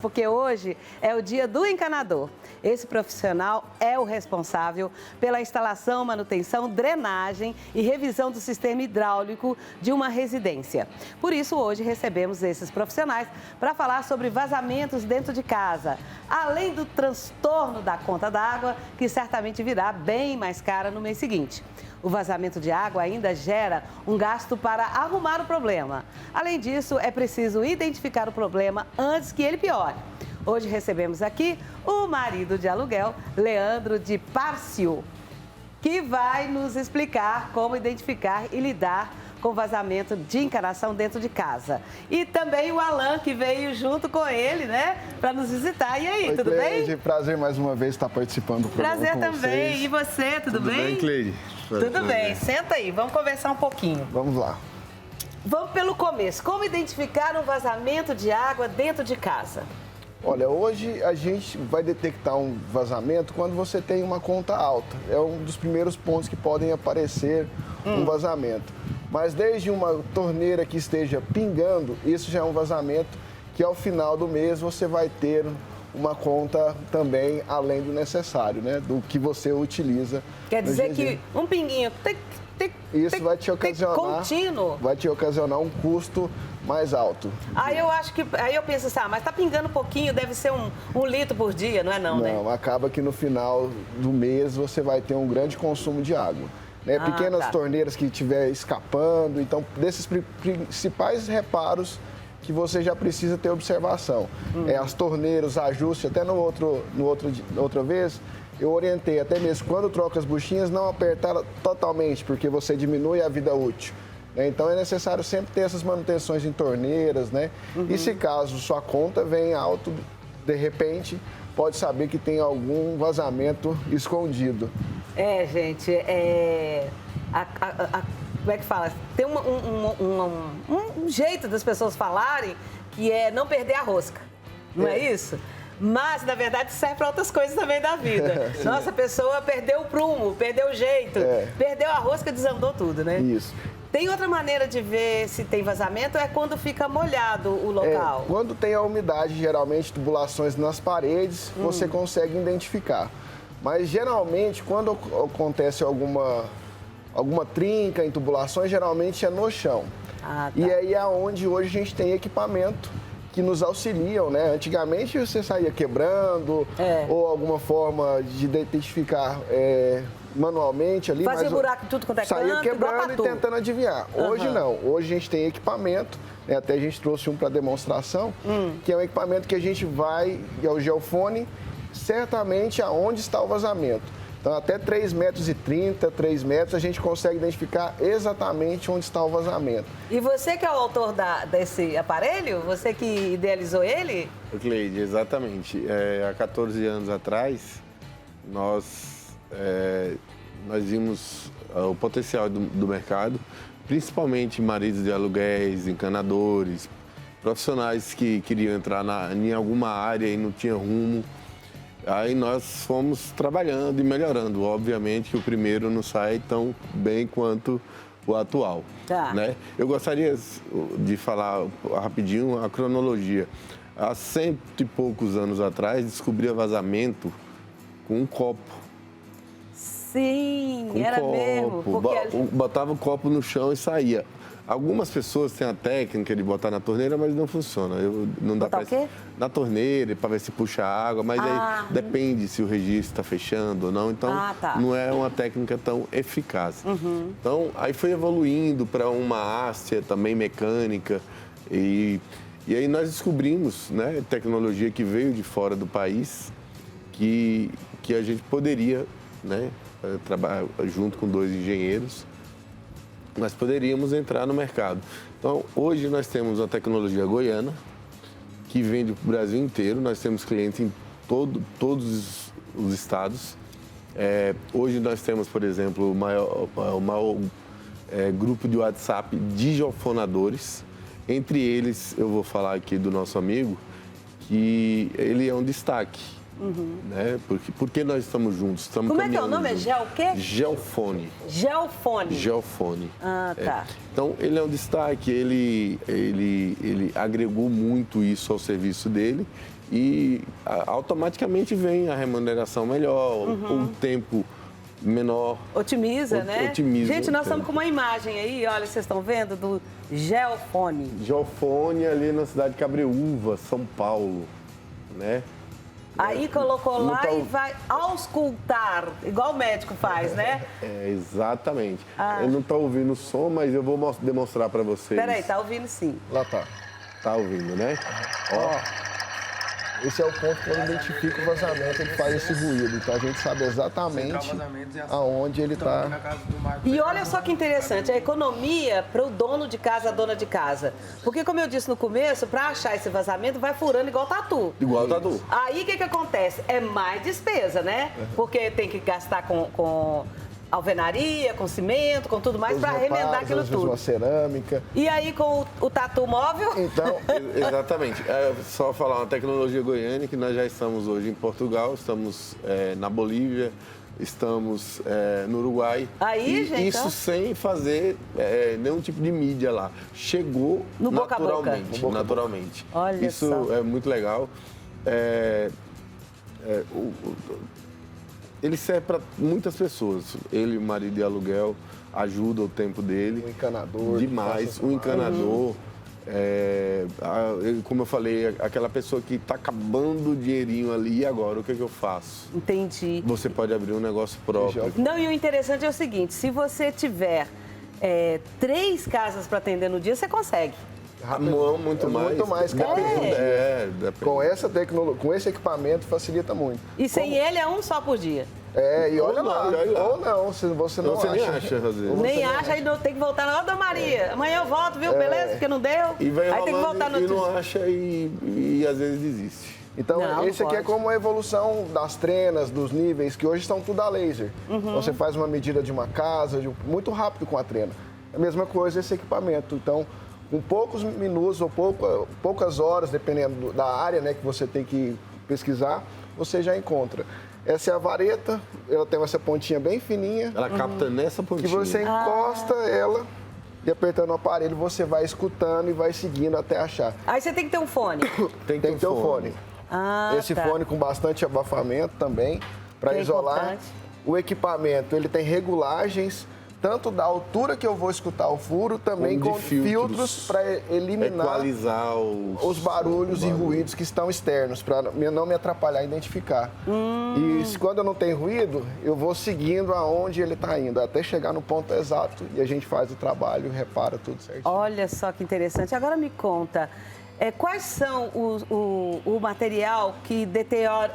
Porque hoje é o dia do encanador. Esse profissional é o responsável pela instalação, manutenção, drenagem e revisão do sistema hidráulico de uma residência. Por isso, hoje recebemos esses profissionais para falar sobre vazamentos dentro de casa, além do transtorno da conta d'água, que certamente virá bem mais cara no mês seguinte. O vazamento de água ainda gera um gasto para arrumar o problema. Além disso, é preciso identificar o problema antes que ele piore. Hoje recebemos aqui o marido de aluguel, Leandro de Párcio, que vai nos explicar como identificar e lidar com vazamento de encanação dentro de casa. E também o Alan, que veio junto com ele, né, para nos visitar. E aí, tudo bem? Prazer mais uma vez estar participando do programa. Prazer com também. vocês. E você, tudo bem? Tudo bem, Cleide? Tudo bem. Senta aí, vamos conversar um pouquinho. Vamos lá. Vamos pelo começo. Como identificar um vazamento de água dentro de casa? Olha, hoje a gente vai detectar um vazamento quando você tem uma conta alta. É um dos primeiros pontos que podem aparecer um vazamento. Mas desde uma torneira que esteja pingando, isso já é um vazamento que ao final do mês você vai ter uma conta também além do necessário, né? Do que você utiliza. Quer dizer que um pinguinho isso vai te ocasionar contínuo. Vai te ocasionar um custo mais alto. Aí eu penso assim, mas tá pingando um pouquinho, deve ser um litro por dia, não é não, né? Não, acaba que no final do mês você vai ter um grande consumo de água. Né? Pequenas torneiras que estiver escapando, então desses principais reparos que você já precisa ter observação. As torneiras, ajuste, até outra vez, eu orientei até mesmo quando troca as buchinhas, não apertar totalmente, porque você diminui a vida útil. Então é necessário sempre ter essas manutenções em torneiras, né? E se caso sua conta vem alto, de repente, pode saber que tem algum vazamento escondido. Gente, como é que fala? Tem um jeito das pessoas falarem que é não perder a rosca, não é isso? Mas, na verdade, serve para outras coisas também da vida. Nossa, a pessoa perdeu o prumo, perdeu o jeito, perdeu a rosca, desandou tudo, né? Isso. Tem outra maneira de ver se tem vazamento, é quando fica molhado o local. Quando tem a umidade, geralmente tubulações nas paredes, você consegue identificar. Mas, geralmente, quando acontece alguma trinca em tubulações, geralmente é no chão. E aí é onde hoje a gente tem equipamento que nos auxiliam, né? Antigamente você saía quebrando ou alguma forma de identificar manualmente ali. Fazia buraco tudo quanto é canto, saía quebrando e tentando adivinhar. Hoje não. Hoje a gente tem equipamento, né? Até a gente trouxe um para demonstração, que é um equipamento que a gente vai, é o geofone, certamente aonde está o vazamento. Então, até 3,30 metros, 3 metros, a gente consegue identificar exatamente onde está o vazamento. E você que é o autor desse aparelho? Você que idealizou ele? Cleide, exatamente. Há 14 anos atrás, nós vimos o potencial do mercado, principalmente maridos de aluguéis, encanadores, profissionais que queriam entrar em alguma área e não tinham rumo. Aí nós fomos trabalhando e melhorando. Obviamente que o primeiro não sai tão bem quanto o atual. Né? Eu gostaria de falar rapidinho a cronologia. Há 100 e poucos anos atrás, descobria vazamento com um copo. Sim, com era copo. mesmo. Porque... Botava o copo no chão e saía. Algumas pessoas têm a técnica de botar na torneira, mas não funciona. Não dá botar o quê? Na torneira, para ver se puxa água, mas aí depende se o registro está fechando ou não. Então, não é uma técnica tão eficaz. Então, aí foi evoluindo para uma haste também mecânica. E aí nós descobrimos, né, tecnologia que veio de fora do país, que a gente poderia, né, trabalhar junto com 2 engenheiros, nós poderíamos entrar no mercado. Então, hoje nós temos uma tecnologia goiana que vende para o Brasil inteiro. Nós temos clientes em todos os estados. Hoje nós temos, por exemplo, o maior grupo de WhatsApp de geofonadores. Entre eles, eu vou falar aqui do nosso amigo, que ele é um destaque. Né? Porque nós estamos juntos, estamos Como é que é o nome? juntos. É Gel o quê? Geofone. Geofone. Geofone. Tá. Então, ele é um destaque, ele agregou muito isso ao serviço dele e automaticamente vem a remuneração melhor, o tempo menor. Otimiza, né? Otimiza. Gente, nós estamos com uma imagem aí, olha, vocês estão vendo, do Geofone. Geofone ali na cidade de Cabreúva, São Paulo, né? Aí colocou lá e vai auscultar, igual o médico faz, né? Exatamente. Eu não estou ouvindo o som, mas eu vou demonstrar para vocês. Peraí, tá ouvindo sim. Lá tá. Tá ouvindo, né? Ó. Esse é o ponto que ele identifica o vazamento, ele faz esse ruído. Então a gente sabe exatamente aonde ele está. E olha só que interessante, a economia para o dono de casa, a dona de casa. Porque, como eu disse no começo, para achar esse vazamento, vai furando igual tatu. Igual tatu. Aí o que acontece? É mais despesa, né? Porque tem que gastar com alvenaria, com cimento, com tudo mais, para remendar aquilo tudo. Uma cerâmica. E aí com o tatu móvel? Então, exatamente. Só falar uma tecnologia goiana que nós já estamos hoje em Portugal, estamos na Bolívia, estamos no Uruguai. Aí, gente, isso sem fazer nenhum tipo de mídia lá. Chegou no naturalmente. boca a boca. Naturalmente. Olha isso só. É muito legal. Ele serve para muitas pessoas. Ele, o marido de aluguel, ajuda o tempo dele. O encanador. Demais. O encanador. Como eu falei, aquela pessoa que está acabando o dinheirinho ali, e agora, o que eu faço? Entendi. Você pode abrir um negócio próprio. Não, e o interessante é o seguinte, se você tiver 3 casas para atender no dia, você consegue. Muito mais. Muito mais, cara. Com essa tecnologia, com esse equipamento, facilita muito. E sem ele é um só por dia. E olha lá. Ou não, se você não você acha. Nem acha, às vezes. Nem acha, aí tem que voltar na hora da Maria. Amanhã eu volto, viu? Beleza? Porque não deu. E vai aí tem que voltar no e outro não dia. acha e às vezes desiste. Então, Não, esse aqui é como a evolução das trenas, dos níveis, que hoje estão tudo a laser. Então, você faz uma medida de uma casa, muito rápido com a trena. É a mesma coisa esse equipamento. Então, com poucos minutos ou poucas horas, dependendo da área, né, que você tem que pesquisar, você já encontra. Essa é a vareta, ela tem essa pontinha bem fininha. Ela capta nessa pontinha. Que você encosta ela e apertando o aparelho, você vai escutando e vai seguindo até achar. Aí você tem que ter um fone. Tem que ter um fone. Esse fone com bastante abafamento também, para isolar. Importante. O equipamento, ele tem regulagens, tanto da altura que eu vou escutar o furo, também com filtros para eliminar equalizar os barulhos e ruídos que estão externos, para não me atrapalhar a identificar. E quando eu não tenho ruído, eu vou seguindo aonde ele está indo, até chegar no ponto exato e a gente faz o trabalho, repara tudo certinho. Olha só que interessante. Agora me conta, quais são o material que deteriora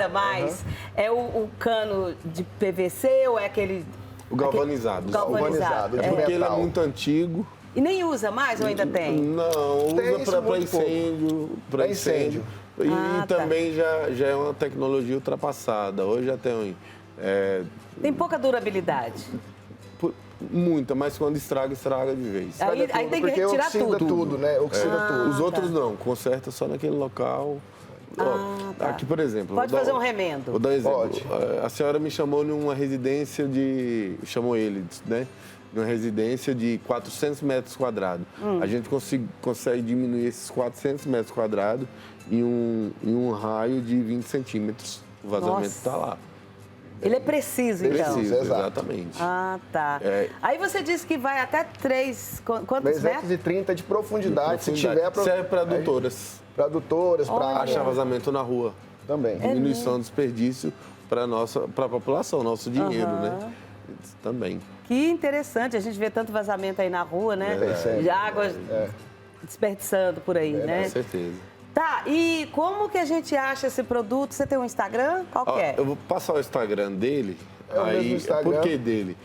mais? É o cano de PVC ou é aquele... O galvanizado. Galvanizado. Porque ele é muito antigo. E nem usa mais ou ainda tem? Não, usa para incêndio. Para incêndio. E também já é uma tecnologia ultrapassada. Hoje já tem... Tem pouca durabilidade. Muita, mas quando estraga de vez. Aí tem que retirar tudo, né? Oxida tudo. Os outros não, conserta só naquele local. Aqui, por exemplo... Pode fazer um remendo. Vou dar um exemplo. Pode. A senhora me chamou numa residência chamou ele, né? Numa residência de 400 metros quadrados. A gente consegue diminuir esses 400 metros quadrados em um raio de 20 centímetros. O vazamento está lá. Ele é preciso, então? Preciso, exatamente. Tá. Aí você disse que vai até 3... Quantos metros? de 30 de profundidade, se tiver... Serve para adutoras. Para adutoras, para... Achar vazamento na rua. Também. Diminuição do desperdício para a população, nosso dinheiro, né? Também. Que interessante, a gente vê tanto vazamento aí na rua, né? De água desperdiçando por aí, né? Com certeza. Tá, e como que a gente acha esse produto? Você tem um Instagram? Qual que é? Eu vou passar o Instagram dele. É o mesmo Instagram. Por que dele?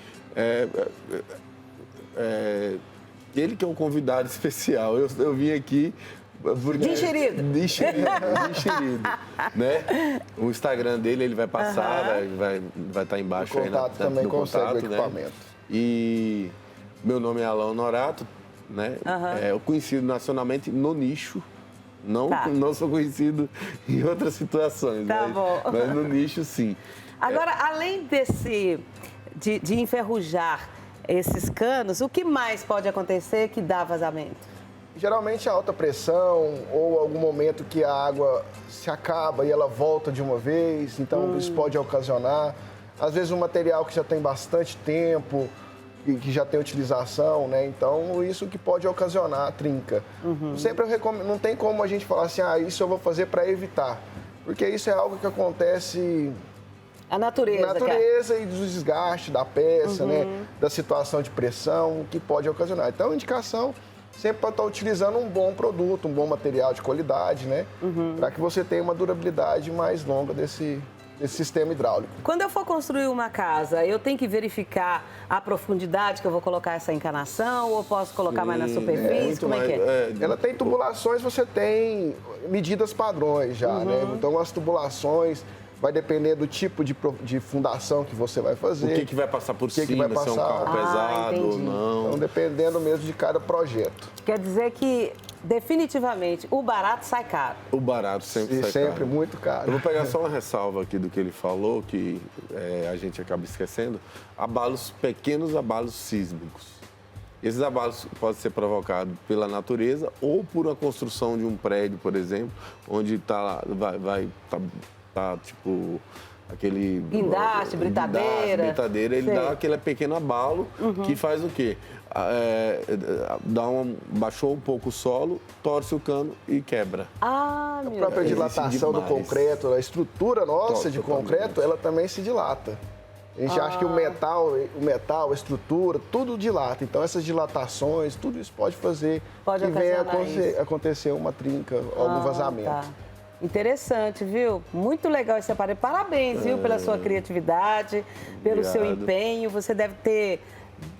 Ele que é um convidado especial. Eu vim aqui... De enxerido. Né? O Instagram dele, ele vai passar, vai estar embaixo aí também no consegue contato, o equipamento. Né? E meu nome é Alain Norato, né? Eu conhecido nacionalmente no nicho. Não sou conhecido em outras situações, mas no nicho, sim. Agora, além de enferrujar esses canos, o que mais pode acontecer que dá vazamento? Geralmente a alta pressão ou algum momento que a água se acaba e ela volta de uma vez, então isso pode ocasionar. Às vezes um material que já tem bastante tempo e que já tem utilização, né? Então isso que pode ocasionar a trinca. Sempre eu recomendo, não tem como a gente falar assim, isso eu vou fazer para evitar, porque isso é algo que acontece a natureza e do desgaste da peça, né? Da situação de pressão que pode ocasionar. Então a indicação sempre para estar utilizando um bom produto, um bom material de qualidade, né? Para que você tenha uma durabilidade mais longa desse sistema hidráulico. Quando eu for construir uma casa, eu tenho que verificar a profundidade que eu vou colocar essa encanação ou posso colocar mais na superfície? Como é que é? Ela tem tubulações, você tem medidas padrões já, né? Então as tubulações vai depender do tipo de fundação que você vai fazer. O que vai passar por cima, vai passar. se é um carro pesado ou não. Então, dependendo mesmo de cada projeto. Quer dizer que, definitivamente, o barato sai caro. O barato sempre sai caro. Sempre muito caro. Eu vou pegar só uma ressalva aqui do que ele falou, que a gente acaba esquecendo. Pequenos abalos sísmicos. Esses abalos podem ser provocados pela natureza ou por uma construção de um prédio, por exemplo, onde vai tipo aquele guindaste, britadeira, ele dá aquele pequeno abalo que faz o quê? Baixou um pouco o solo, torce o cano e quebra. A própria dilatação do concreto, a estrutura nossa de concreto, ela também se dilata. A gente acha que o metal, a estrutura, tudo dilata. Então, essas dilatações, tudo isso pode fazer que venha acontecer uma trinca, algum vazamento. Tá. Interessante, viu? Muito legal esse aparelho. Parabéns, viu, pela sua criatividade, pelo seu empenho. Você deve ter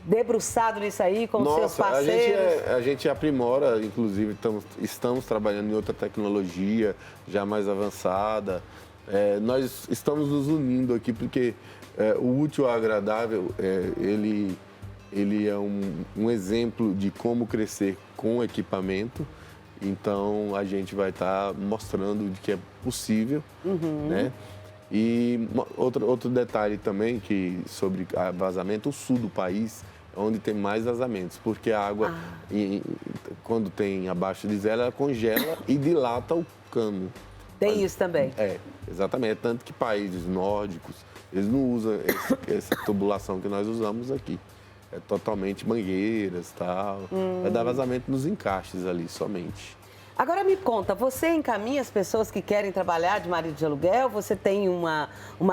debruçado nisso aí com os seus parceiros. A gente aprimora, inclusive, estamos trabalhando em outra tecnologia já mais avançada. Nós estamos nos unindo aqui porque o útil ao agradável, ele é um exemplo de como crescer com equipamento. Então, a gente vai estar mostrando que é possível, né? E outro detalhe também sobre vazamento, o sul do país é onde tem mais vazamentos, porque a água, quando tem abaixo de zero, ela congela e dilata o cano. Tem isso também? Exatamente. Tanto que países nórdicos, eles não usam essa tubulação que nós usamos aqui. É totalmente mangueiras e tal. Vai dar vazamento nos encaixes ali, somente. Agora me conta, você encaminha as pessoas que querem trabalhar de marido de aluguel? Você tem uma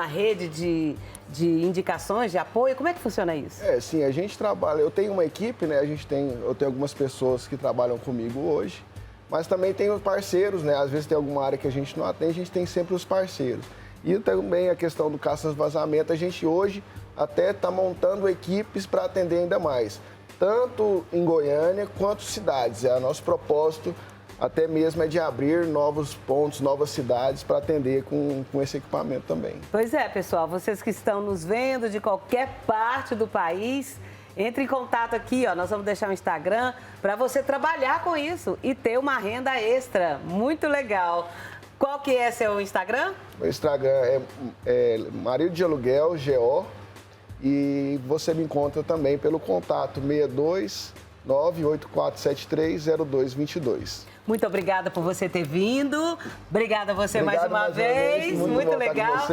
rede de indicações, de apoio? Como é que funciona isso? Sim, a gente trabalha... Eu tenho uma equipe, né? Eu tenho algumas pessoas que trabalham comigo hoje, mas também tem os parceiros, né? Às vezes tem alguma área que a gente não atende, a gente tem sempre os parceiros. E também a questão do caça-vazamento, a gente hoje até está montando equipes para atender ainda mais, tanto em Goiânia quanto cidades. Nosso propósito até mesmo é de abrir novos pontos, novas cidades para atender com esse equipamento também. Pois é, pessoal, vocês que estão nos vendo de qualquer parte do país, entre em contato aqui, nós vamos deixar o Instagram para você trabalhar com isso e ter uma renda extra. Muito legal. Qual que é seu Instagram? O Instagram é Marido de Aluguel, GO. E você me encontra também pelo contato 62 984730222. Muito obrigada por você ter vindo. Obrigada a você mais uma vez. Muito legal.